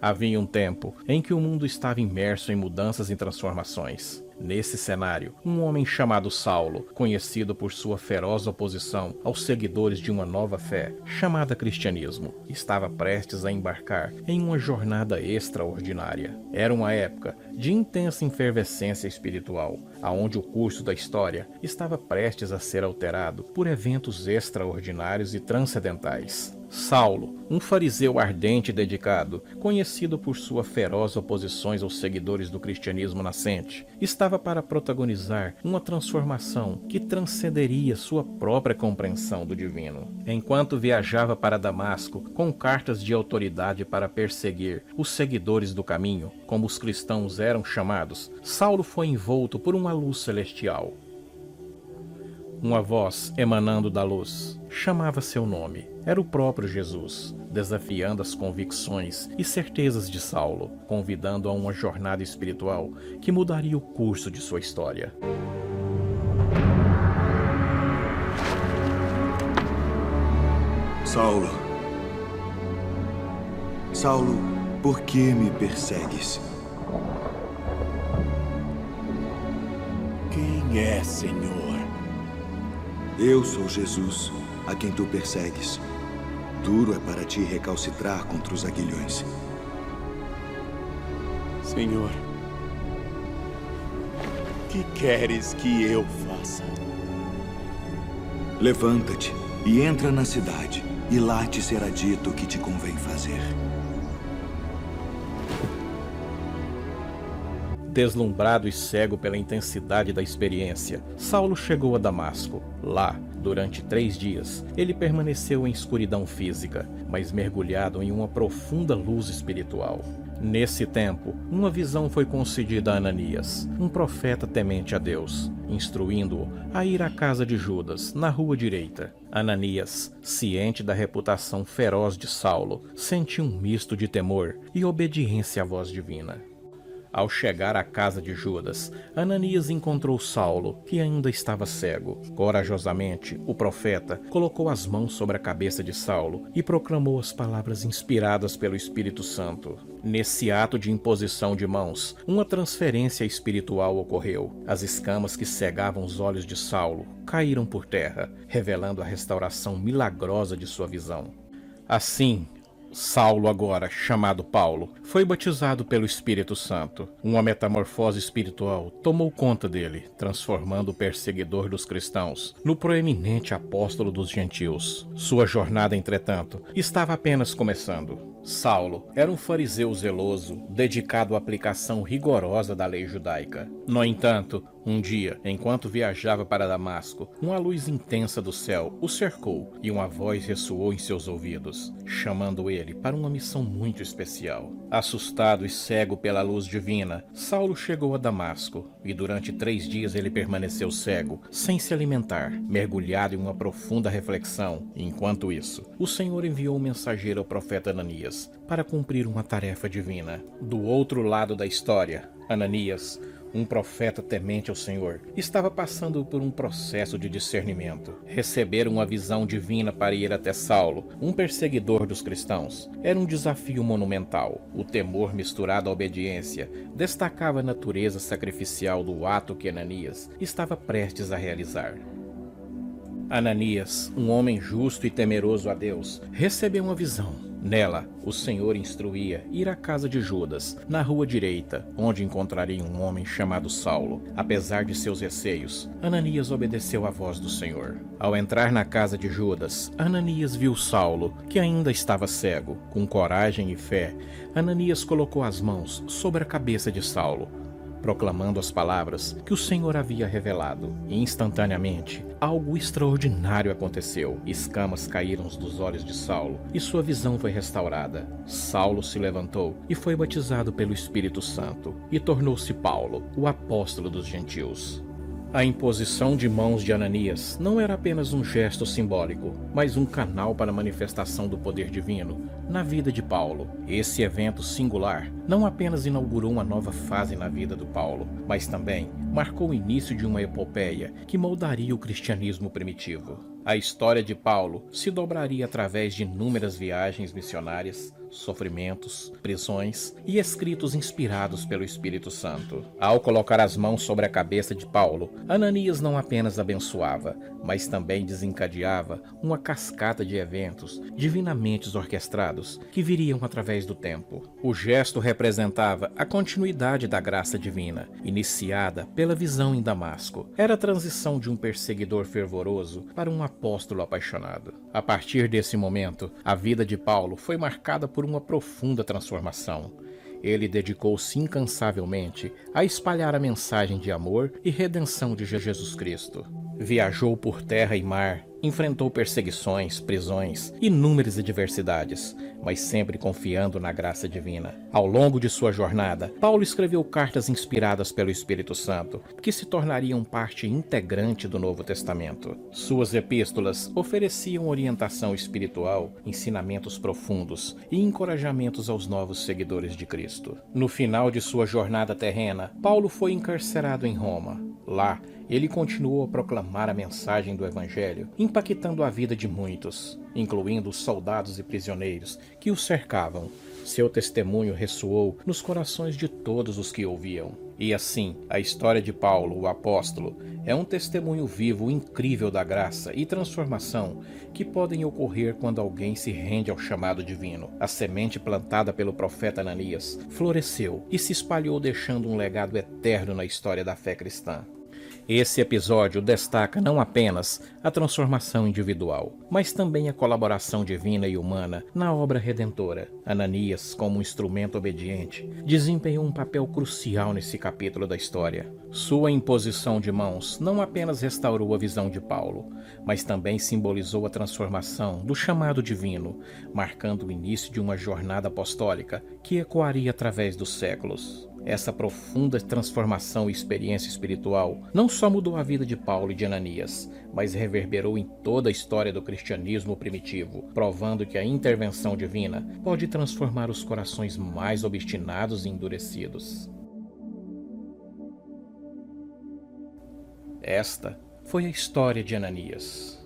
Havia um tempo em que o mundo estava imerso em mudanças e transformações. Nesse cenário, um homem chamado Saulo, conhecido por sua feroz oposição aos seguidores de uma nova fé, chamada cristianismo, estava prestes a embarcar em uma jornada extraordinária. Era uma época de intensa efervescência espiritual, aonde o curso da história estava prestes a ser alterado por eventos extraordinários e transcendentais. Saulo, um fariseu ardente e dedicado, conhecido por sua feroz oposições aos seguidores do cristianismo nascente, estava para protagonizar uma transformação que transcenderia sua própria compreensão do divino. Enquanto viajava para Damasco com cartas de autoridade para perseguir os seguidores do caminho, como os cristãos eram chamados, Saulo foi envolto por uma luz celestial. Uma voz emanando da luz chamava seu nome. Era o próprio Jesus, desafiando as convicções e certezas de Saulo, convidando a uma jornada espiritual que mudaria o curso de sua história. Saulo. Saulo, por que me persegues? Quem é, Senhor? Eu sou Jesus, a quem tu persegues. Duro é para ti recalcitrar contra os aguilhões. Senhor, que queres que eu faça? Levanta-te e entra na cidade, e lá te será dito o que te convém fazer. Deslumbrado e cego pela intensidade da experiência, Saulo chegou a Damasco. Lá, durante 3 dias, ele permaneceu em escuridão física, mas mergulhado em uma profunda luz espiritual. Nesse tempo, uma visão foi concedida a Ananias, um profeta temente a Deus, instruindo-o a ir à casa de Judas, na rua direita. Ananias, ciente da reputação feroz de Saulo, sentiu um misto de temor e obediência à voz divina. Ao chegar à casa de Judas, Ananias encontrou Saulo, que ainda estava cego. Corajosamente, o profeta colocou as mãos sobre a cabeça de Saulo e proclamou as palavras inspiradas pelo Espírito Santo. Nesse ato de imposição de mãos, uma transferência espiritual ocorreu. As escamas que cegavam os olhos de Saulo caíram por terra, revelando a restauração milagrosa de sua visão. Assim, Saulo, agora chamado Paulo, foi batizado pelo Espírito Santo. Uma metamorfose espiritual tomou conta dele, transformando o perseguidor dos cristãos no proeminente apóstolo dos gentios. Sua jornada, entretanto, estava apenas começando. Saulo era um fariseu zeloso, dedicado à aplicação rigorosa da lei judaica. No entanto, um dia, enquanto viajava para Damasco, uma luz intensa do céu o cercou e uma voz ressoou em seus ouvidos, chamando ele para uma missão muito especial. Assustado e cego pela luz divina, Saulo chegou a Damasco e durante 3 dias ele permaneceu cego, sem se alimentar, mergulhado em uma profunda reflexão. Enquanto isso, o Senhor enviou um mensageiro ao profeta Ananias para cumprir uma tarefa divina. Do outro lado da história, Ananias, um profeta temente ao Senhor, estava passando por um processo de discernimento. Receber uma visão divina para ir até Saulo, um perseguidor dos cristãos, era um desafio monumental. O temor misturado à obediência destacava a natureza sacrificial do ato que Ananias estava prestes a realizar. Ananias, um homem justo e temeroso a Deus, recebeu uma visão. Nela, o Senhor instruía ir à casa de Judas, na rua direita, onde encontraria um homem chamado Saulo. Apesar de seus receios, Ananias obedeceu à voz do Senhor. Ao entrar na casa de Judas, Ananias viu Saulo, que ainda estava cego. Com coragem e fé, Ananias colocou as mãos sobre a cabeça de Saulo, proclamando as palavras que o Senhor havia revelado. Instantaneamente, algo extraordinário aconteceu. Escamas caíram dos olhos de Saulo e sua visão foi restaurada. Saulo se levantou e foi batizado pelo Espírito Santo e tornou-se Paulo, o apóstolo dos gentios. A imposição de mãos de Ananias não era apenas um gesto simbólico, mas um canal para a manifestação do poder divino na vida de Paulo. Esse evento singular não apenas inaugurou uma nova fase na vida do Paulo, mas também marcou o início de uma epopeia que moldaria o cristianismo primitivo. A história de Paulo se dobraria através de inúmeras viagens missionárias, sofrimentos, prisões e escritos inspirados pelo Espírito Santo. Ao colocar as mãos sobre a cabeça de Paulo, Ananias não apenas abençoava, mas também desencadeava uma cascata de eventos divinamente orquestrados que viriam através do tempo. O gesto representava a continuidade da graça divina, iniciada pela visão em Damasco. Era a transição de um perseguidor fervoroso para um apóstolo apaixonado. A partir desse momento, a vida de Paulo foi marcada por uma profunda transformação. Ele dedicou-se incansavelmente a espalhar a mensagem de amor e redenção de Jesus Cristo. Viajou por terra e mar, enfrentou perseguições, prisões e inúmeras adversidades, mas sempre confiando na graça divina. Ao longo de sua jornada, Paulo escreveu cartas inspiradas pelo Espírito Santo, que se tornariam parte integrante do Novo Testamento. Suas epístolas ofereciam orientação espiritual, ensinamentos profundos e encorajamentos aos novos seguidores de Cristo. No final de sua jornada terrena, Paulo foi encarcerado em Roma. Lá, ele continuou a proclamar a mensagem do Evangelho, impactando a vida de muitos, incluindo os soldados e prisioneiros que o cercavam. Seu testemunho ressoou nos corações de todos os que ouviam. E assim, a história de Paulo, o apóstolo, é um testemunho vivo incrível da graça e transformação que podem ocorrer quando alguém se rende ao chamado divino. A semente plantada pelo profeta Ananias floresceu e se espalhou, deixando um legado eterno na história da fé cristã. Esse episódio destaca não apenas a transformação individual, mas também a colaboração divina e humana na obra redentora. Ananias, como um instrumento obediente, desempenhou um papel crucial nesse capítulo da história. Sua imposição de mãos não apenas restaurou a visão de Paulo, mas também simbolizou a transformação do chamado divino, marcando o início de uma jornada apostólica que ecoaria através dos séculos. Essa profunda transformação e experiência espiritual não só mudou a vida de Paulo e de Ananias, mas reverberou em toda a história do cristianismo primitivo, provando que a intervenção divina pode transformar os corações mais obstinados e endurecidos. Esta foi a história de Ananias.